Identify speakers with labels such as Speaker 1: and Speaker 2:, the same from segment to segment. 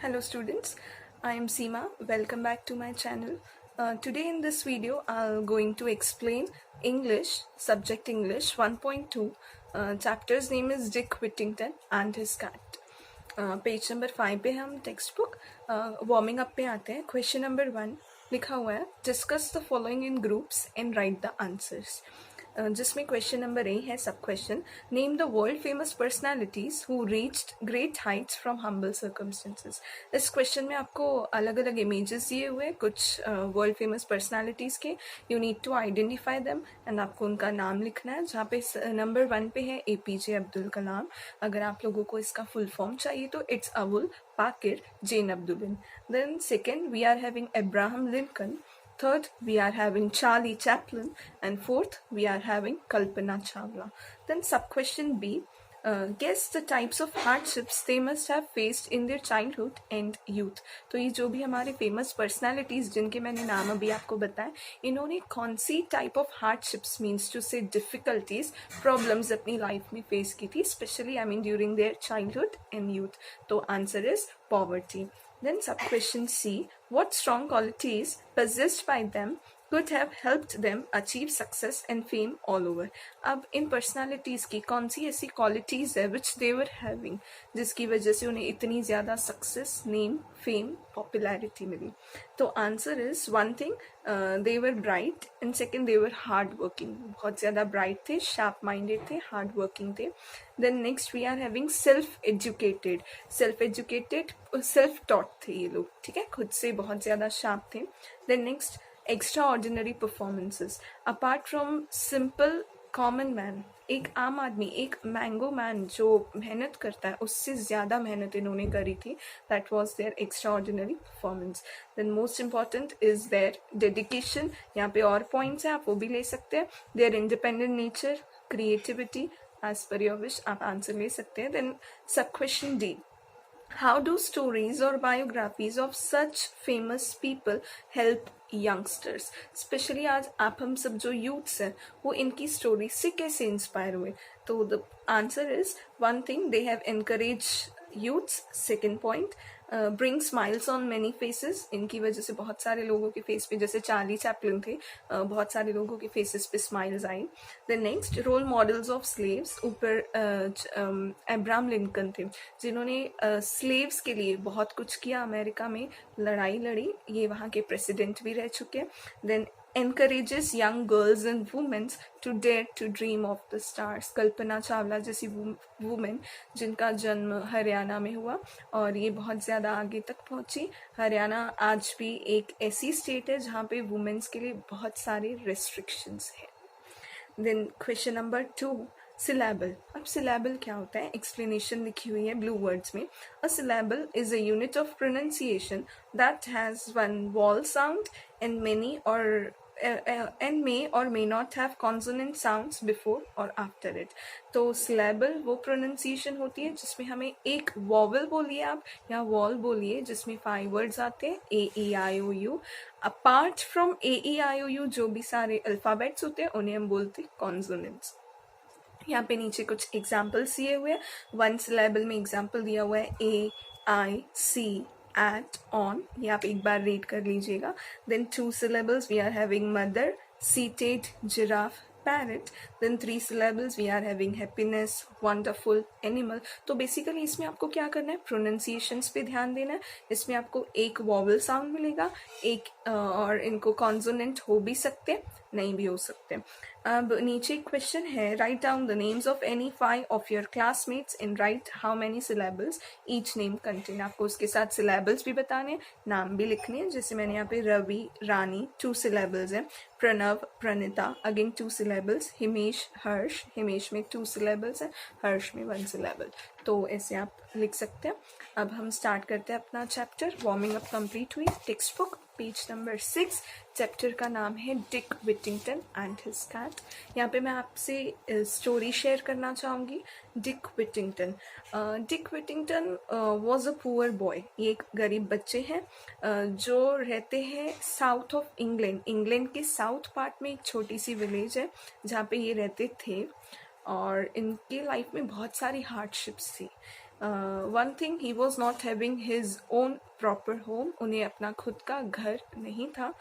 Speaker 1: Hello students, I am Seema. Welcome back to my channel. Today in this video I'm going to explain English, subject English 1.2. Chapter's name is Dick Whittington and his cat. Page number 5 पे हम text book warming up पे आते हैं. Question number 1 लिखा हुआ है, discuss the following in groups and write the answers. जिसमें question number A है sub question. Name the world famous personalities who reached great heights from humble circumstances. इस question में आपको अलग अलग इमेजेस दिए हुए कुछ वर्ल्ड फेमस पर्सनालिटीज के. You need to identify them and आपको उनका नाम लिखना है. जहाँ पे नंबर 1 पे है APJ अब्दुल कलाम. अगर आप लोगों को इसका फुल फॉर्म चाहिए तो it's Abul Pakir Jane Abdulin. Then second we are having Abraham Lincoln. Third we are having Charlie Chaplin, and fourth we are having Kalpana Chawla. Then sub question B, guess the types of hardships they must have faced in their childhood and youth. तो ये जो भी हमारे famous personalities जिनके मैंने नाम अभी आपको बताया, इन्होंने कौन सी type of hardships means to say difficulties problems अपनी लाइफ में फेस की थी, specially I mean during their childhood and youth. तो answer is poverty. Then sub question C, what strong qualities possessed by them could have helped them achieve success and fame all over. अब इन personalities की कौन सी ऐसी qualities है विच दे were having जिसकी वजह से उन्हें इतनी ज़्यादा सक्सेस, नेम, फेम, पॉपुलैरिटी मिली. तो answer is one thing, they were bright and second they were hard working. बहुत ज़्यादा ब्राइट थे, शार्प माइंडेड थे, हार्ड वर्किंग थे. Then next we are having self educated. Self taught थे ये लोग, ठीक है, खुद से बहुत ज़्यादा शार्प थे. Then next extraordinary performances. Apart from simple common man, एक आम आदमी, एक मैंगो मैन जो मेहनत करता है उससे ज़्यादा मेहनत इन्होंने करी थी. That was their extraordinary performance. Then most important is their dedication. यहाँ पे और पॉइंट्स हैं, आप वो भी ले सकते हैं. Their independent nature, creativity, as per your wish आप आंसर ले सकते हैं. Then sub question D, how do stories or biographies of such famous people help youngsters? Specially आज आप हम सब जो यूथ्स हैं वो इनकी स्टोरी से कैसे इंस्पायर हुए. तो the answer is one thing, they have encourage youths. Second point, bring smiles on many faces. इनकी वजह से बहुत सारे लोगों के फेस पे, जैसे चार्ली चैपलिन थे, बहुत सारे लोगों के फेसेस पे स्माइल्स आई. The next, role models of slaves. ऊपर अब्राहम लिंकन थे जिन्होंने स्लेव्स के लिए बहुत कुछ किया, अमेरिका में लड़ाई लड़ी, ये वहाँ के प्रेसिडेंट भी रह चुके. Then encourages young girls and women to dare to dream of the stars. Kalpana Chawla जैसी वुमेन जिनका जन्म हरियाणा में हुआ और ये बहुत ज़्यादा आगे तक पहुंची. हरियाणा आज भी एक ऐसी स्टेट है जहाँ पे वुमेन्स के लिए बहुत सारे रेस्ट्रिक्शंस हैं. Then question number 2, syllable. अब सिलेबल क्या होता है, एक्सप्लेनेशन लिखी हुई है ब्लू वर्ड्स में. A syllable is a unit of pronunciation that has one vowel sound and many और and may or may not have consonant sounds before or after it. तो syllable वो pronunciation होती है जिसमें हमें एक vowel बोलिए आप या वॉल बोलिए जिसमें 5 words आते हैं A-E-I-O-U. Apart from A-E-I-O-U जो भी सारे अल्फ़ाबेट्स होते हैं उन्हें हम बोलते हैं consonants. यहाँ पे नीचे कुछ एग्जाम्पल्स दिए हुए हैं. वन सिलेबल में एग्जाम्पल दिया हुआ है A-I-C, at, on. ये आप एक बार रीड कर लीजिएगा. Then 2 syllables we are having mother, seated, giraffe, parrot. Then 3 syllables we are having happiness, wonderful, animal. तो बेसिकली इसमें आपको क्या करना है, प्रोनाउंसिएशंस पे ध्यान देना है. इसमें आपको एक वॉवल साउंड मिलेगा, एक और इनको कॉन्सोनेंट हो भी सकते, नहीं भी हो सकते. अब नीचे क्वेश्चन है, write down the names of any 5 of your classmates and right how many syllables each name contain. आपको उसके साथ सिलेबल्स भी बताने, नाम भी लिखने हैं. जैसे मैंने यहाँ पे रवि, रानी 2 syllables हैं. Pranav, Pranita again 2 syllables. हिमेश, हर्ष, हिमेश में 2 syllables हैं, हर्ष में 1 syllable. तो ऐसे आप लिख सकते हैं. अब हम स्टार्ट करते हैं अपना चैप्टर. वार्मिंग अप कंप्लीट हुई. Text book page number 6. Chapter का नाम है Dick Whittington and his cat. यहाँ पे मैं आपसे स्टोरी शेयर करना चाहूँगी. Dick Whittington. Dick Whittington was a poor boy. ये एक गरीब बच्चे हैं जो रहते हैं साउथ ऑफ इंग्लैंड. इंग्लैंड के साउथ पार्ट में एक छोटी सी विलेज है जहाँ पे ये रहते थे और इनके लाइफ में बहुत सारी हार्डशिप्स थी. One thing, he was not having his own proper home, उन्हें अपना खुद का घर नहीं था.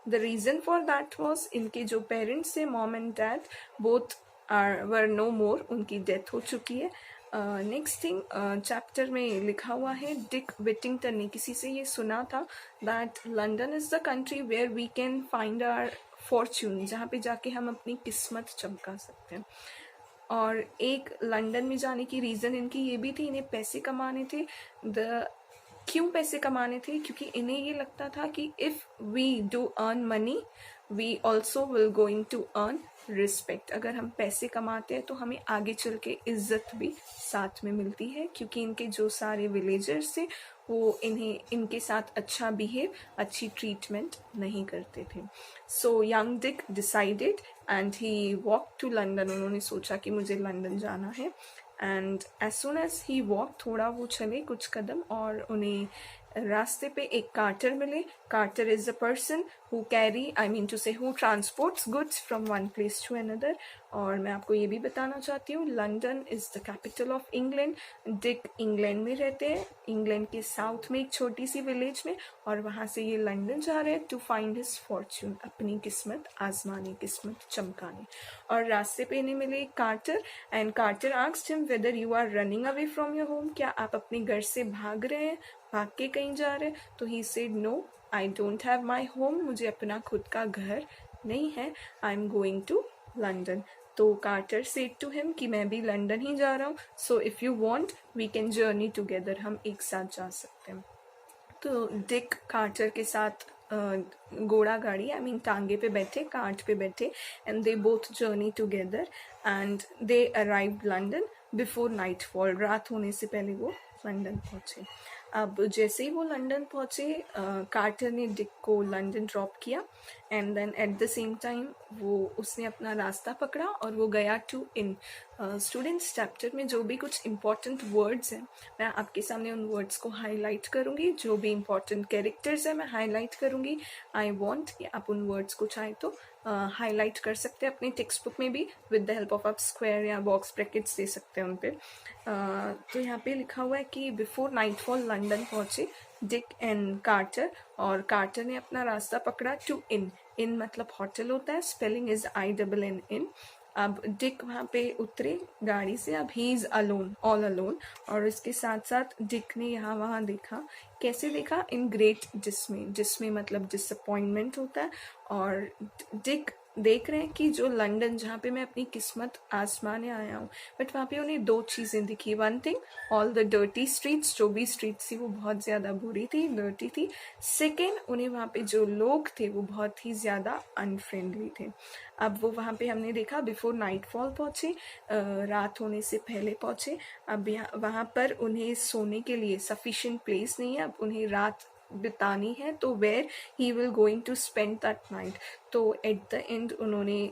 Speaker 1: The reason for that was, इनके जो पेरेंट्स थे, mom and dad, both were no more, उनकी डेथ हो चुकी है. नेक्स्ट थिंग, चैप्टर में लिखा हुआ है, डिक विटिंगटन ने किसी से ये सुना था that London is the country where we can find our fortune, जहाँ पे जाके हम अपनी किस्मत चमका सकते हैं. और एक लंदन में जाने की रीज़न इनकी ये भी थी, इन्हें पैसे कमाने थे. क्यों पैसे कमाने थे? क्योंकि इन्हें ये लगता था कि if we do earn money we also will going to earn respect. अगर हम पैसे कमाते हैं तो हमें आगे चल के इज्जत भी साथ में मिलती है, क्योंकि इनके जो सारे विलेजर्स थे वो इनके साथ अच्छा बिहेव, अच्छी ट्रीटमेंट नहीं करते थे. So young Dick decided and he walk to London. उन्होंने सोचा कि मुझे लंदन जाना है. And as soon as he walk, थोड़ा वो चले कुछ कदम, और उन्हें रास्ते पे एक कार्टर मिले. Carter is a person who carry, I mean to say who transports goods from one place to another. और मैं आपको ये भी बताना चाहती हूँ, London is the capital of England. Dick England में रहते हैं, इंग्लैंड के साउथ में एक छोटी सी विलेज में, और वहाँ से ये लंदन जा रहे हैं टू फाइंड हिज फॉर्च्यून, अपनी किस्मत आजमाने, किस्मत चमकाने. और रास्ते पे इन्हें मिले एक carter, and carter asked him whether you are running away from your home, क्या आप अपने घर से भाग रहे हैं, भाग के कहीं जा रहे हैं? तो he said no, I don't have my home, मुझे अपना खुद का घर नहीं है, I am going to London. तो कार्टर सेड टू हिम कि मैं भी लंदन ही जा रहा हूँ, so if you want we can journey together, हम एक साथ जा सकते हैं. तो डिक कार्टर के साथ घोड़ा गाड़ी, आई मीन टांगे पे बैठे, कार्ट पे बैठे, and they both journey together and they arrived London before nightfall. रात होने से पहले वो लंदन पहुँचे. अब जैसे ही वो लंदन पहुँचे, कार्टर ने डिक को लंदन ड्रॉप किया, and then at the same time उसने अपना रास्ता पकड़ा और वो गया टू इन. स्टूडेंट्स, चैप्टर में जो भी कुछ इम्पॉर्टेंट वर्ड्स हैं मैं आपके सामने उन वर्ड्स को हाईलाइट करूँगी, जो भी इम्पॉर्टेंट कैरेक्टर्स हैं मैं हाईलाइट करूँगी. आई वॉन्ट कि आप उन वर्ड्स को चाहे तो हाईलाइट कर सकते हैं अपने टेक्स्ट बुक में भी, विद द हेल्प ऑफ आप स्क्वायर या बॉक्स ब्रैकेट्स दे सकते हैं उन पर. तो यहाँ पे लिखा हुआ है कि बिफोर नाइटफॉल लंदन पहुँचे डिक एंड कार्टर, और कार्टर ने अपना रास्ता पकड़ा टू इन. इन मतलब होटल होता है, स्पेलिंग इज INN इन. अब डिक वहाँ पे उतरे गाड़ी से. अब he is alone, all alone, और इसके साथ साथ डिक ने यहाँ वहाँ देखा. कैसे देखा? In great डिस्मे. डिस्मे मतलब डिसअपॉइंटमेंट होता है. और डिक देख रहे हैं कि जो लंदन जहाँ पे मैं अपनी किस्मत आजमाने आया हूँ, बट वहाँ पे उन्हें दो चीज़ें दिखी. One thing, all the dirty streets, जो भी स्ट्रीट्स थी वो बहुत ज़्यादा बुरी थी, डर्टी थी. सेकेंड, उन्हें वहाँ पे जो लोग थे वो बहुत ही ज़्यादा अनफ्रेंडली थे. अब वो वहाँ पे हमने देखा बिफोर नाइटफॉल पहुँचे, रात होने से पहले पहुँचे. अब वहाँ पर उन्हें सोने के लिए सफिशिएंट प्लेस नहीं है. अब उन्हें रात बितानी है, तो where he will going to spend that night. तो एट द एंड उन्होंने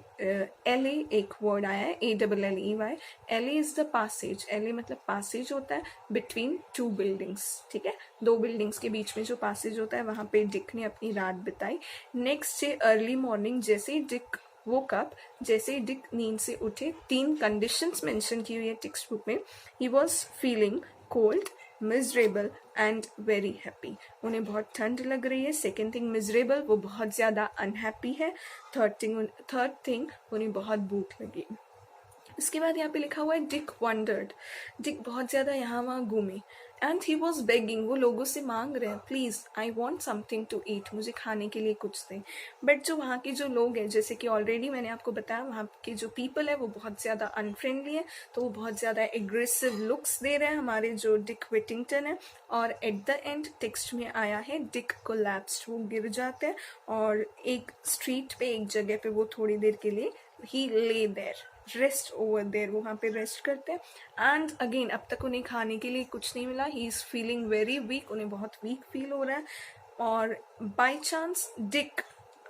Speaker 1: LA, एक वर्ड आया है ALLEY. LA is the passage. LA मतलब पासेज होता है बिटवीन टू बिल्डिंग्स. ठीक है, दो बिल्डिंग्स के बीच में जो पासेज होता है, वहाँ पे डिक ने अपनी रात बिताई. नेक्स्ट डे अर्ली मॉर्निंग, जैसे ही डिक वो कब, जैसे ही डिक नींद से उठे, 3 कंडीशंस मेंशन की हुई है टेक्स्ट बुक में. He was feeling cold, miserable and very happy. उन्हें बहुत ठंड लग रही है. सेकेंड थिंग मिजरेबल, वो बहुत ज़्यादा अनहैप्पी है. थर्ड थिंग उन्हें बहुत भूख लगी. इसके बाद यहाँ पे लिखा हुआ है डिक वंडर्ड. डिक बहुत ज़्यादा यहाँ वहाँ घूमे. एंड ही वॉज बेगिंग, वो लोगों से मांग रहे हैं, please I want something to eat, मुझे खाने के लिए कुछ दें. बट जो वहाँ के जो लोग हैं, जैसे कि ऑलरेडी मैंने आपको बताया, वहाँ के जो पीपल है वो बहुत ज़्यादा अनफ्रेंडली है. तो वो बहुत ज़्यादा एग्रेसिव लुक्स दे रहे हैं हमारे जो डिक विटिंगटन है. और एट द एंड टेक्स्ट में आया है डिक कोलैप्स्ड, वो गिर जाते हैं. और एक स्ट्रीट पे, एक जगह पे वो थोड़ी देर के लिए ही lay their, rest over there, वहाँ पे रेस्ट करते हैं. एंड अगेन अब तक उन्हें खाने के लिए कुछ नहीं मिला. He is feeling very weak, उन्हें बहुत वीक फील हो रहा है. और बाय चांस डिक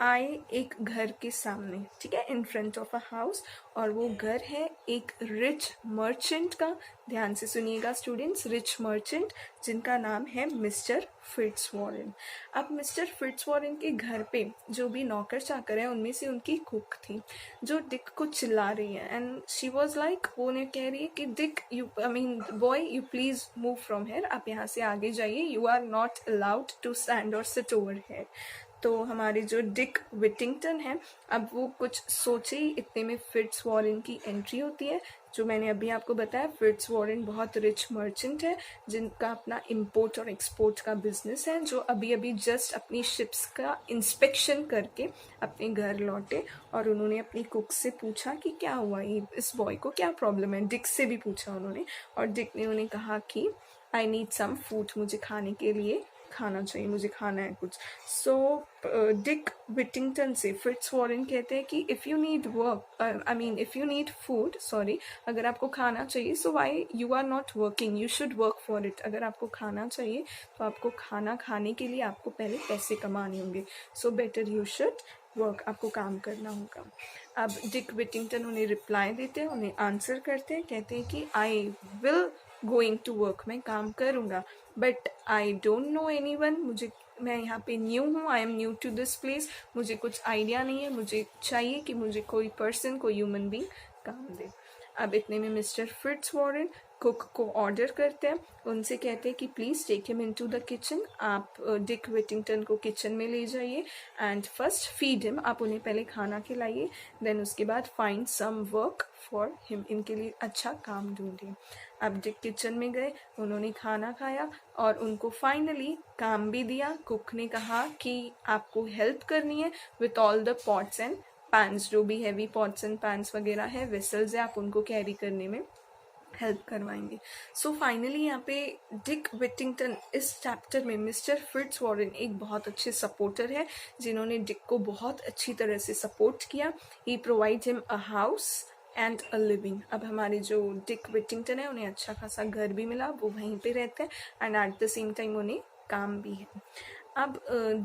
Speaker 1: आए एक घर के सामने, ठीक है, in front of a house, और वो घर है एक रिच मर्चेंट का। ध्यान से सुनिएगा स्टूडेंट्स, रिच मर्चेंट जिनका नाम है मिस्टर फिट्जवॉरेन। अब मिस्टर फिट्जवॉरेन के घर पे जो भी नौकर चाकर है उनमें से उनकी कुक थी जो डिक को चिल्ला रही है, एंड शी वॉज लाइक, वो उन्हें कह रही है कि Dick you, I mean boy, you please move from here, आप यहाँ से आगे जाइए, you are not allowed to stand और सिट ओवर हेयर। तो हमारे जो डिक विटिंगटन है, अब वो कुछ सोचे ही इतने में फिट्जवॉरेन की एंट्री होती है। जो मैंने अभी आपको बताया, फिट्जवॉरेन बहुत रिच मर्चेंट है जिनका अपना इंपोर्ट और एक्सपोर्ट का बिजनेस है, जो अभी अभी जस्ट अपनी शिप्स का इंस्पेक्शन करके अपने घर लौटे, और उन्होंने अपनी कुक से पूछा कि क्या हुआ, ये इस बॉय को क्या प्रॉब्लम है। डिक से भी पूछा उन्होंने, और डिक ने उन्हें कहा कि आई नीड सम फूड, मुझे खाने के लिए खाना चाहिए, मुझे खाना है कुछ। सो डिक विटिंगटन से फिट्जवॉरेन कहते हैं कि if you need work, I mean if you need food, sorry, अगर आपको खाना चाहिए, so why you are not working, you should work for it. अगर आपको खाना चाहिए तो आपको खाना खाने के लिए आपको पहले पैसे कमाने होंगे, so better you should work, आपको काम करना होगा। अब डिक विटिंगटन उन्हें रिप्लाई देते हैं, उन्हें आंसर करते हैं, कहते हैं कि I will going to work, मैं काम करूँगा, but I don't know anyone, मैं यहाँ पे न्यू हूँ, I am new to this place, मुझे कुछ आइडिया नहीं है, मुझे चाहिए कि मुझे कोई पर्सन, कोई ह्यूमन बींग काम दे। अब इतने में मिस्टर फिट्जवॉरेन कुक को ऑर्डर करते हैं, उनसे कहते हैं कि please take him into the kitchen, आप डिक विटिंगटन को किचन में ले जाइए एंड फर्स्ट फीड हिम, आप उन्हें पहले खाना खिलाइए, देन उसके बाद find some work for him, इनके लिए अच्छा काम ढूंढिए। अब डिक किचन में गए, उन्होंने खाना खाया और उनको फाइनली काम भी दिया। कुक ने कहा कि आपको हेल्प करनी है with all the pots and pans, जो भी हैवी पॉट्स एंड पैंस वगैरह है, वेसल्स है, आप उनको कैरी करने में हेल्प करवाएंगे। सो फाइनली यहाँ पे डिक विटिंगटन इस चैप्टर में मिस्टर फिट्जवॉरेन एक बहुत अच्छे सपोर्टर है जिन्होंने डिक को बहुत अच्छी तरह से सपोर्ट किया। He provide him a house and a living. अब हमारे जो डिक विटिंगटन है उन्हें अच्छा खासा घर भी मिला, वो वहीं पे रहते हैं and eight the same time उन्हें काम भी है। अब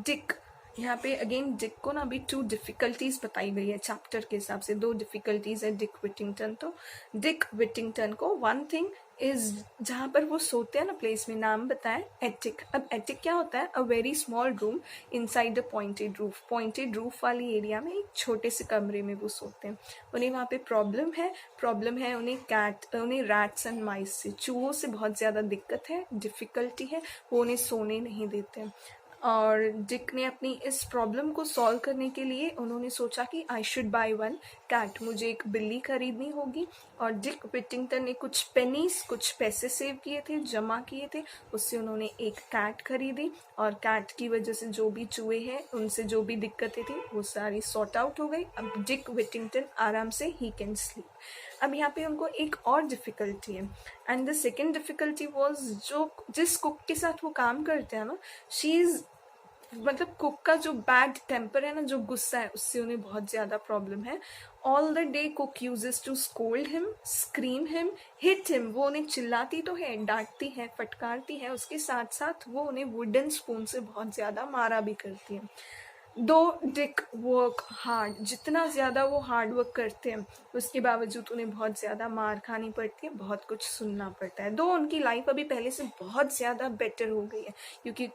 Speaker 1: डिक, यहाँ पे अगेन डिक को ना अभी 2 डिफिकल्टीज बताई गई है चैप्टर के हिसाब से, 2 डिफिकल्टीज है डिक विटिंगटन। तो डिक विटिंगटन को वन थिंग इज, जहाँ पर वो सोते हैं ना प्लेस में, नाम बताएं एटिक। अब एटिक क्या होता है, a very small room inside the pointed roof, pointed roof वाली एरिया में एक छोटे से कमरे में वो सोते हैं। उन्हें वहाँ पे प्रॉब्लम है उन्हें रैट्स एंड माइस से, चूहों से बहुत ज़्यादा दिक्कत है, डिफ़िकल्टी है, वो उन्हें सोने नहीं देते। और डिक ने अपनी इस प्रॉब्लम को सॉल्व करने के लिए उन्होंने सोचा कि I should buy one cat, मुझे एक बिल्ली खरीदनी होगी। और डिक विटिंगटन ने कुछ पेनीज, कुछ पैसे सेव किए थे, जमा किए थे, उससे उन्होंने एक कैट खरीदी, और कैट की वजह से जो भी चूहे हैं उनसे जो भी दिक्कतें थी वो सारी सॉर्ट आउट हो गई। अब डिक विटिंगटन आराम से ही कैन स्लीप। अब यहाँ पे उनको एक और डिफ़िकल्टी है, and the second difficulty was, जो जिस कुक के साथ वो काम करते हैं ना, शी इज़, मतलब कुक का जो बैड टेम्पर है ना, जो गुस्सा है, उससे उन्हें बहुत ज़्यादा प्रॉब्लम है। All the day cook uses to scold him, scream him, hit him, वो उन्हें चिल्लाती तो है, डांटती है, फटकारती है, उसके साथ साथ वो उन्हें वुडन स्पून से बहुत ज़्यादा मारा भी करती है। दो डिक वर्क हार्ड, जितना ज़्यादा वो हार्ड वर्क करते हैं उसके बावजूद उन्हें बहुत ज़्यादा मार खानी पड़ती है, बहुत कुछ सुनना पड़ता है। दो उनकी लाइफ अभी पहले से बहुत ज़्यादा बेटर हो गई है क्योंकि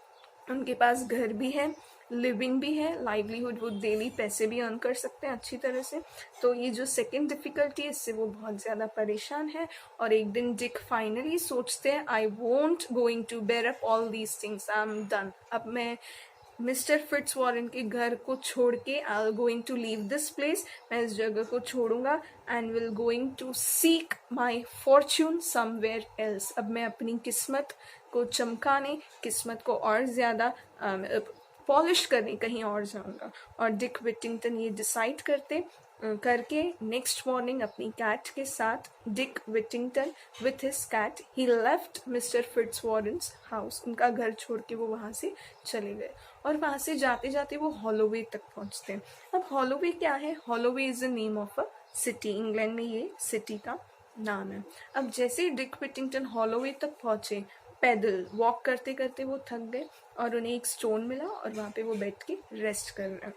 Speaker 1: उनके पास घर भी है, लिविंग भी है, लाइवलीहुड, वो डेली पैसे भी अर्न कर सकते हैं अच्छी तरह से। तो ये जो सेकंड डिफ़िकल्टी है इससे वो बहुत ज़्यादा परेशान है। और एक दिन डिक फाइनली सोचते हैं, I won't going to bear up all these things, I am done, अब मैं मिस्टर फिट्जवॉरेन के घर को छोड़ के I going to leave this place, मैं इस जगह को छोड़ूंगा and will going to seek my fortune somewhere else. अब मैं अपनी किस्मत को चमकाने, किस्मत को और ज़्यादा पॉलिश करने कहीं और जाऊंगा। और डिक विटिंगटन ये डिसाइड करके नेक्स्ट मॉर्निंग अपनी कैट के साथ Dick Whittington with his cat he left mister Fitzwarren's house, उनका घर छोड़ के वो वहाँ से चले गए। और वहाँ से जाते जाते वो हॉलोवे तक पहुँचते हैं। अब हॉलोवे क्या है, Holloway is the name of a city, England में ये सिटी का नाम है। अब जैसे ही डिक विटिंगटन हॉलोवे तक पहुँचे, पैदल वॉक करते करते वो थक गए और उन्हें एक स्टोन मिला और वहाँ पे वो बैठ के रेस्ट कर रहे हैं।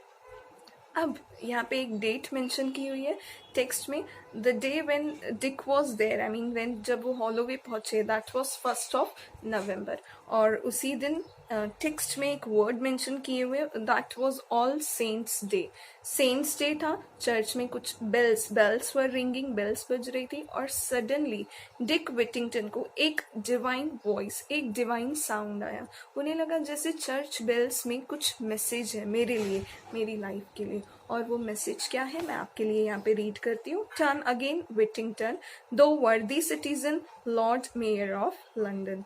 Speaker 1: अब यहाँ पे एक डेट मेंशन की हुई है टेक्स्ट में, the day when Dick was there, I mean when, जब वो हॉलोवे पहुंचे, दैट वाज 1 नवंबर। और उसी दिन टेक्स्ट में एक वर्ड मेंशन किए हुए, that was all saints day. Saints day था, चर्च में कुछ बेल्स वर रिंगिंग, बेल्स बज रही थी, और सडनली डिक विटिंगटन को एक डिवाइन वॉइस, एक डिवाइन साउंड आया। उन्हें लगा जैसे चर्च बेल्स में कुछ मैसेज है मेरे लिए, मेरी लाइफ के लिए। और वो मैसेज क्या है मैं आपके लिए यहाँ पे रीड करती हूँ। Turn again Whittington, thou worthy citizen, lord mayor of London.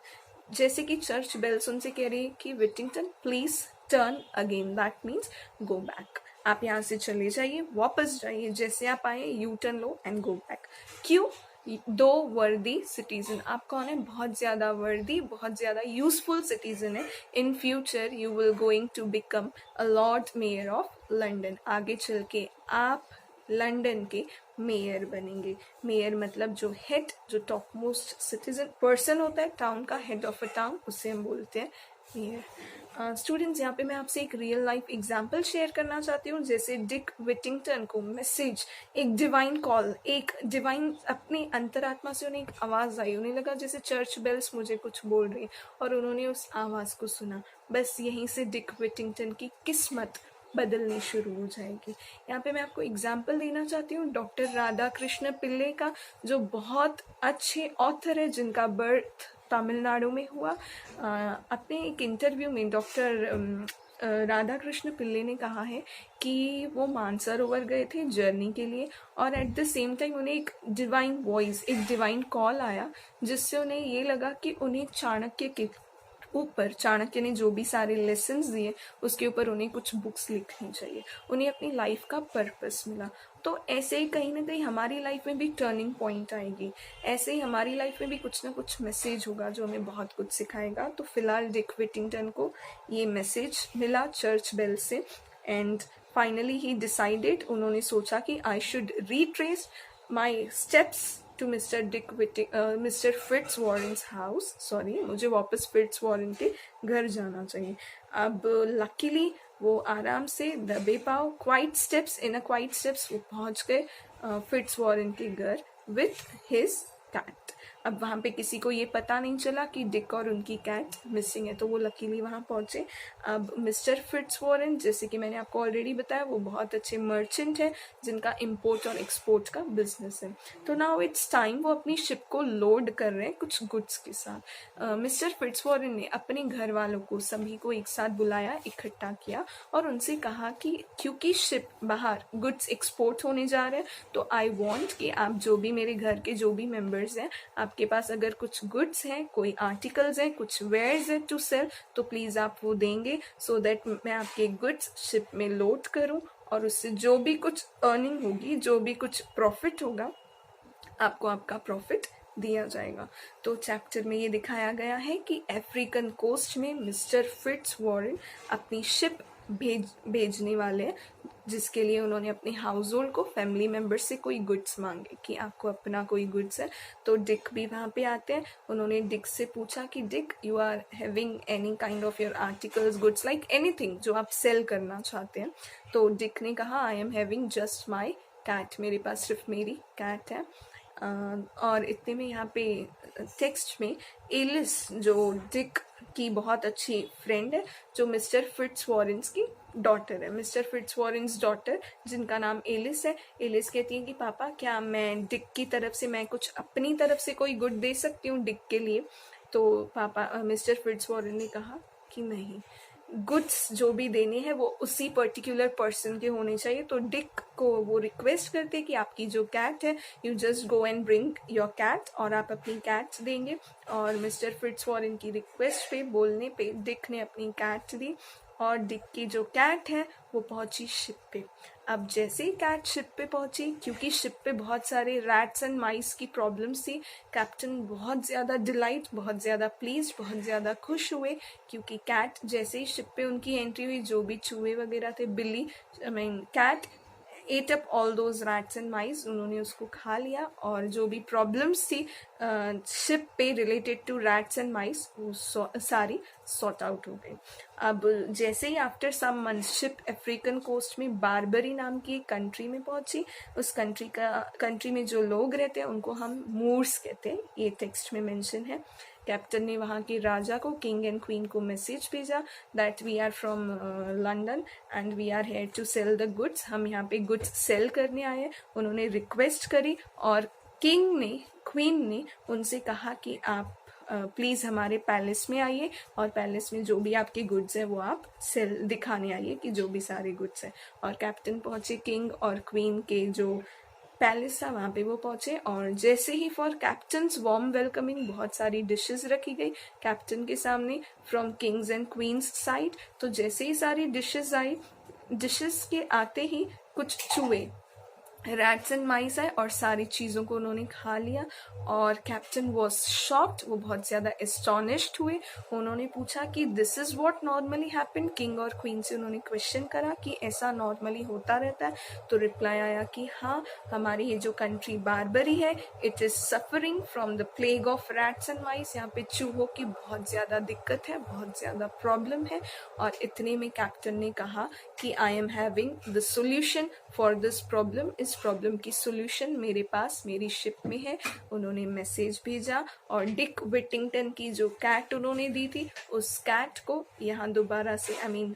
Speaker 1: जैसे कि चर्च बेल्स उनसे कह रही है कि Whittington please turn again, that means go back. आप यहाँ से चले जाइए, वापस जाइए, जैसे आप आए U turn low and go back. क्यों? दो वर्दी सिटीजन, आप कौन है? बहुत ज़्यादा वर्दी, बहुत ज़्यादा यूजफुल सिटीजन है। In future you will going to become a lord mayor of London. आगे चल के आप लंदन के मेयर बनेंगे। मेयर मतलब जो हेड, जो टॉप मोस्ट सिटीजन पर्सन होता है टाउन का, हेड ऑफ अ टाउन, उसे हम बोलते हैं मेयर। स्टूडेंट्स, यहाँ पे मैं आपसे एक रियल लाइफ एग्जाम्पल शेयर करना चाहती हूँ। जैसे डिक विटिंगटन को मैसेज, एक डिवाइन कॉल, एक डिवाइन, अपने अंतरात्मा से उन्हें एक आवाज़ आई। उन्हें लगा जैसे चर्च बेल्स मुझे कुछ बोल रही, और उन्होंने उस आवाज़ को सुना। बस यहीं से डिक विटिंगटन की किस्मत बदलनी शुरू हो जाएगी। यहाँ पे मैं आपको एग्जाम्पल देना चाहती हूँ डॉक्टर राधा कृष्ण पिल्ले का, जो बहुत अच्छे ऑथर है, जिनका बर्थ तमिलनाडु में हुआ। अपने एक इंटरव्यू में डॉक्टर राधा कृष्ण पिल्ले ने कहा है कि वो मानसरोवर गए थे जर्नी के लिए, और एट द सेम टाइम उन्हें एक डिवाइन वॉइस, एक डिवाइन कॉल आया, जिससे उन्हें ये लगा कि उन्हें चाणक्य के ऊपर, चाणक्य ने जो भी सारे लेसन्स दिए उसके ऊपर उन्हें कुछ बुक्स लिखनी चाहिए। उन्हें अपनी लाइफ का पर्पस मिला। तो ऐसे ही कहीं ना कहीं हमारी लाइफ में भी टर्निंग पॉइंट आएगी। ऐसे ही हमारी लाइफ में भी कुछ ना कुछ मैसेज होगा जो हमें बहुत कुछ सिखाएगा। तो फिलहाल डिक विटिंगटन को ये मैसेज मिला चर्च बेल से, एंड फाइनली ही डिसाइडेड, उन्होंने सोचा कि I should retrace my steps to mister Fitzwarren's house. Sorry, मुझे वापस फिट्जवॉरेन के घर जाना चाहिए। अब लकीली वो आराम से दबे पाओ, क्वाइट स्टेप्स, इन अ क्वाइट स्टेप्स वो पहुंच गए फिट्जवॉरेन के घर विथ हिज कैट। अब वहाँ पे किसी को ये पता नहीं चला कि डिक और उनकी कैट मिसिंग है, तो वो लकीली वहाँ पहुँचे। अब मिस्टर फिट्जवॉरेन, जैसे कि मैंने आपको ऑलरेडी बताया, वो बहुत अच्छे मर्चेंट है जिनका इम्पोर्ट और एक्सपोर्ट का बिजनेस है। तो नाउ इट्स टाइम, वो अपनी शिप को लोड कर रहे हैं कुछ गुड्स के साथ। मिस्टर फिट्जवॉरेन ने अपने घर वालों को, सभी को एक साथ बुलाया, इकट्ठा किया, और उनसे कहा कि क्योंकि शिप बाहर गुड्स एक्सपोर्ट होने जा रहे हैं, तो आई वॉन्ट कि आप जो भी मेरे घर के जो भी मेम्बर्स हैं, आपके पास अगर कुछ गुड्स हैं, कोई आर्टिकल्स हैं, कुछ वेयर्स हैं टू सेल, तो प्लीज़ आप वो देंगे, सो दैट मैं आपके गुड्स शिप में लोड करूं, और उससे जो भी कुछ अर्निंग होगी, जो भी कुछ प्रॉफिट होगा, आपको आपका प्रॉफिट दिया जाएगा। तो चैप्टर में ये दिखाया गया है कि अफ्रीकन कोस्ट में मिस्टर फिट्जवॉरेन अपनी शिप भेजने वाले हैं, जिसके लिए उन्होंने अपने हाउस होल्ड को, फैमिली मेम्बर से कोई गुड्स मांगे कि आपको अपना कोई गुड्स है। तो डिक भी वहाँ पे आते हैं। उन्होंने डिक से पूछा कि Dick, you are having any kind of your articles, goods, like anything जो आप सेल करना चाहते हैं। तो डिक ने कहा, I am having just my cat, मेरे पास सिर्फ मेरी कैट है। और इतने में यहाँ पे टेक्स्ट में एलिस, जो डिक की बहुत अच्छी फ्रेंड है, जो मिस्टर फिट्जवॉरेन्स की डॉटर है, मिस्टर फिट्जवॉरेन्स डॉटर, जिनका नाम एलिस है। एलिस कहती है कि पापा, क्या मैं डिक की तरफ से, मैं कुछ अपनी तरफ से कोई गुड दे सकती हूँ डिक के लिए? तो पापा, मिस्टर फिट्जवॉरेन ने कहा कि नहीं, गुड्स जो भी देने हैं वो उसी पर्टिकुलर पर्सन के होने चाहिए। तो डिक को वो रिक्वेस्ट करते कि आपकी जो कैट है, you just go and bring your cat, और आप अपनी कैट देंगे। और मिस्टर फिट्जवॉरेन की रिक्वेस्ट पे, बोलने पे, डिक ने अपनी कैट दी, और डिक की जो कैट है वो पहुंची शिप पे। अब जैसे ही कैट शिप पे पहुंची, क्योंकि शिप पे बहुत सारे रैट्स एंड माइस की प्रॉब्लम्स थी, कैप्टन बहुत ज़्यादा डिलाइट, बहुत ज़्यादा प्लीज, बहुत ज़्यादा खुश हुए, क्योंकि कैट जैसे ही शिप पे उनकी एंट्री हुई, जो भी चूहे वगैरह थे, बिल्ली, I mean cat ate up all those rats and mice, उन्होंने उसको खा लिया, और जो भी प्रॉब्लम्स थी शिप पे related to rats and mice वो सारी सॉर्ट आउट हो गई। अब जैसे ही after some months ship African coast में बारबरी नाम की एक कंट्री में पहुंची। उस कंट्री में जो लोग रहते हैं उनको हम मूर्स कहते हैं, ये टेक्स्ट में मेंशन है। कैप्टन ने वहाँ के राजा को, किंग एंड क्वीन को मैसेज भेजा that we are from London and we are here to sell the goods, हम यहाँ पे गुड्स सेल करने आए हैं। उन्होंने रिक्वेस्ट करी और क्वीन ने उनसे कहा कि आप प्लीज़ हमारे पैलेस में आइए और पैलेस में जो भी आपके गुड्स हैं वो आप सेल दिखाने आइए कि जो भी सारे गुड्स हैं। और कैप्टन पहुंचे किंग और क्वीन के जो पैलेस था वहाँ पे वो पहुंचे, और जैसे ही फॉर कैप्टन्स वार्म वेलकमिंग बहुत सारी डिशेस रखी गई कैप्टन के सामने from Kings and queen's side. तो जैसे ही सारी डिशेस आई, डिशेस के आते ही कुछ चूहे, रैट्स एंड माइस आए और सारी चीज़ों को उन्होंने खा लिया। और कैप्टन वॉज शॉक्ड, वो बहुत ज़्यादा एस्टॉनिश्ड हुए। उन्होंने पूछा कि this is what normally happen, king और क्वीन से उन्होंने क्वेश्चन करा कि ऐसा नॉर्मली होता रहता है। तो रिप्लाई आया कि हाँ, हमारी ये जो कंट्री बारबरी है it is suffering from the plague of rats and mice, यहाँ पे चूहों की बहुत ज़्यादा दिक्कत है, बहुत ज़्यादा प्रॉब्लम है। और इतने में कैप्टन ने कहा कि आई am having the solution for this problem, इस प्रॉब्लम की सोल्यूशन मेरे पास मेरी शिप में है। उन्होंने मैसेज भेजा और डिक विटिंगटन की जो कैट उन्होंने दी थी उस कैट को यहाँ दोबारा से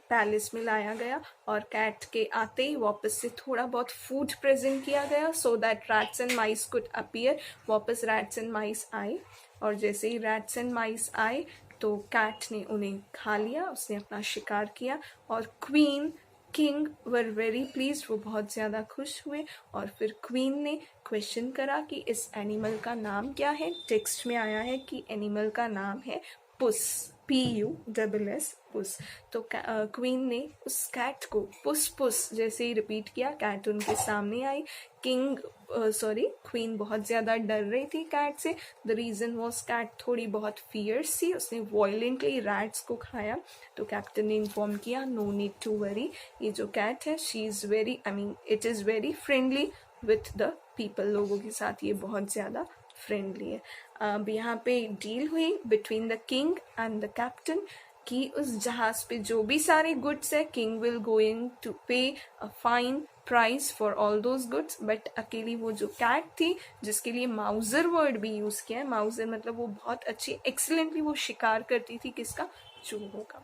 Speaker 1: पैलेस में लाया गया, और कैट के आते ही वापस से थोड़ा बहुत फूड प्रेजेंट किया गया so that rats and mice could appear. वापस रैट्स एंड माइस आए, और जैसे ही रैट्स एंड माइस आए तो कैट ने उन्हें खा लिया, उसने अपना शिकार किया। और queen king were very please, वो बहुत ज़्यादा खुश हुए। और फिर क्वीन ने क्वेश्चन करा कि इस एनिमल का नाम क्या है। टेक्स्ट में आया है कि एनिमल का नाम है पुस, PUSS, पुस। तो क्वीन ने उस कैट को पुस पुस जैसे ही रिपीट किया, कैट उनके सामने आई। क्वीन बहुत ज़्यादा डर रही थी कैट से। द रीज़न वॉज कैट थोड़ी बहुत फियर्स थी, उसने वॉयलेंटली रैट्स को खाया। तो कैप्टन ने इन्फॉर्म किया नो नीड टू वरी, ये जो कैट है she is very it is very friendly with the people, लोगों के साथ ये बहुत ज़्यादा फ्रेंडली है। अब यहाँ पे डील हुई between the king and the captain कि उस जहाज पे जो भी सारे गुड्स है किंग विल गोइंग टू पे a fine price for all those goods. But अकेली वो जो कैट थी जिसके लिए माउजर वर्ड भी यूज किया है, माउजर मतलब वो बहुत अच्छी एक्सीलेंटली वो शिकार करती थी, किसका, चूहों का,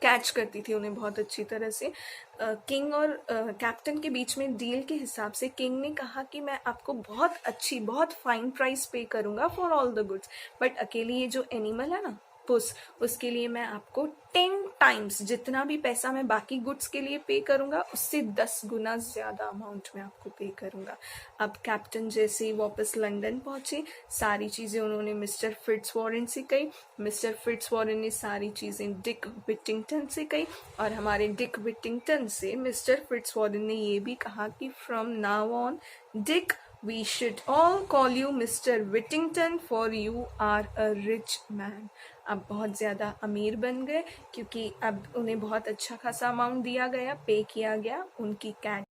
Speaker 1: कैच करती थी उन्हें बहुत अच्छी तरह से। किंग और कैप्टन के बीच में डील के हिसाब से किंग ने कहा कि मैं आपको बहुत फाइन प्राइस पे करूंगा for all the goods, but अकेली ये जो एनिमल है ना पुस, उसके लिए मैं आपको 10 टाइम्स जितना भी पैसा मैं बाकी गुड्स के लिए पे करूंगा उससे 10 गुना ज़्यादा अमाउंट में आपको पे करूंगा। अब कैप्टन जैसे ही वापस लंदन पहुंचे, सारी चीज़ें उन्होंने मिस्टर फिट्जवॉरेन से कही। मिस्टर फिट्जवॉरेन ने सारी चीज़ें डिक विटिंगटन से कही, और हमारे डिक विटिंगटन से मिस्टर फिट्जवॉरेन ने ये भी कहा कि from now on Dick we should all call you Mr. Whittington for you are a rich man। अब बहुत ज़्यादा अमीर बन गए क्योंकि अब उन्हें बहुत अच्छा खासा अमाउंट दिया गया, पे किया गया उनकी कैट